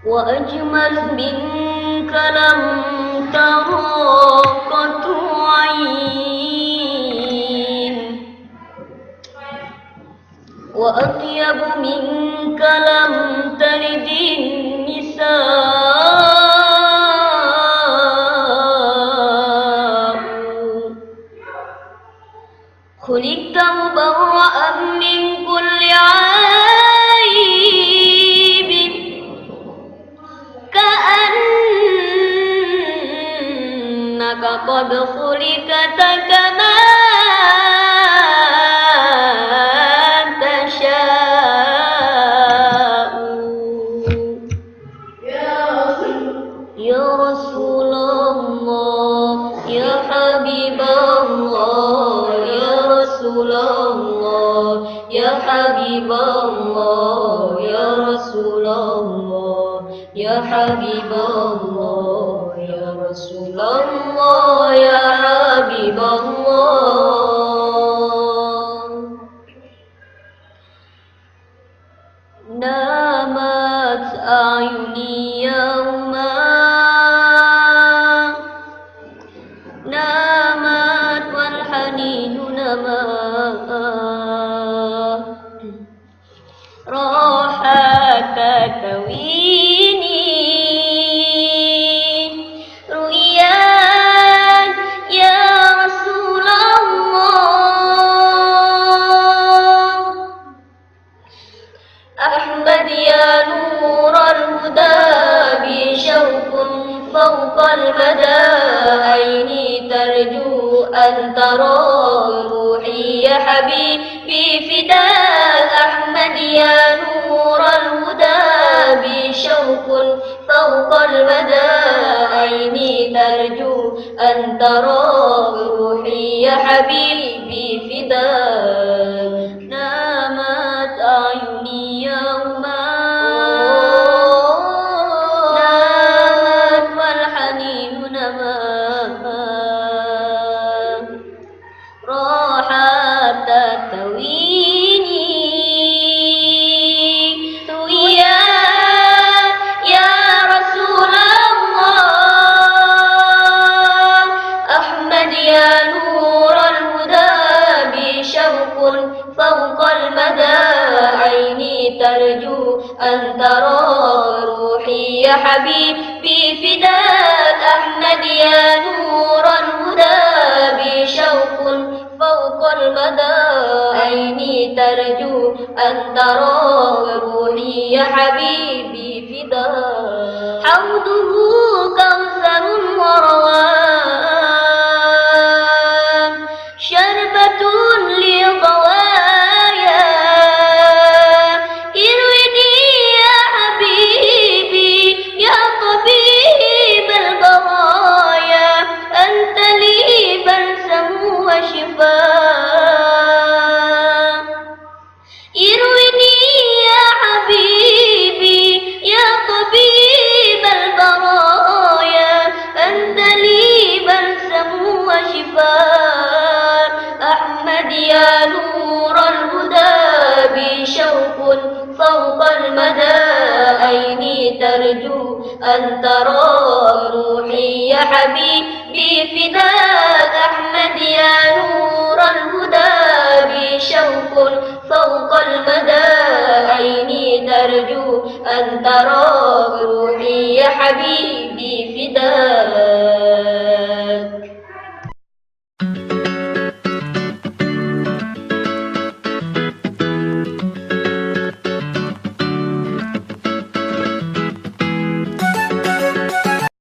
وأجمل منك لم ترى قط عين وأطيب منك لم تلد النساء خلقت مبرأ من كل عيب كأنك قد خلقت كما يا رسول الله يا حبيب الله يا رسول الله يا حبيب الله يا رسول الله يا حبيب الله يا رسول الله يا حبيب الله نامت أعيني يوما نامت والحنين نما راحت تكويني رؤيا يا رسول الله أحمد يا نور الهدى بشوق فوق المدى عيني ترجو أن ترى روحي يا حبيبي فداك أحمد يا نور الهدى بشوق فوق المدى عيني ترجو أن ترى روحي يا حبيبي فداك نامت أعيني يوما نامت والحنين نما راحت تكويني رؤيا يا رسول الله أحمد يا نور الهدى بشوق فوق المدى عيني ترجو أن ترى روحي يا حبيبي فداك أحمد يا نور الهدى بشوق فوق المدى عيني ترجو أن ترى روحي يا حبيبي فداك حوضه كوثر وروان شربة لضوايا ارويني يا حبيبي يا طبيب البرايا أنت لي بلسم وشفاء ارويني يا حبيبي يا طبيب البرايا أنت لي بلسم وشفاء أحمد يا نور الهدى بشوق فوق المدى عيني ترجو أن ترى روحي يا حبيبي فداك أحمد يا نور الهدى بشوق فوق المدى عيني ترجو أن ترى روحي يا حبيبي فداك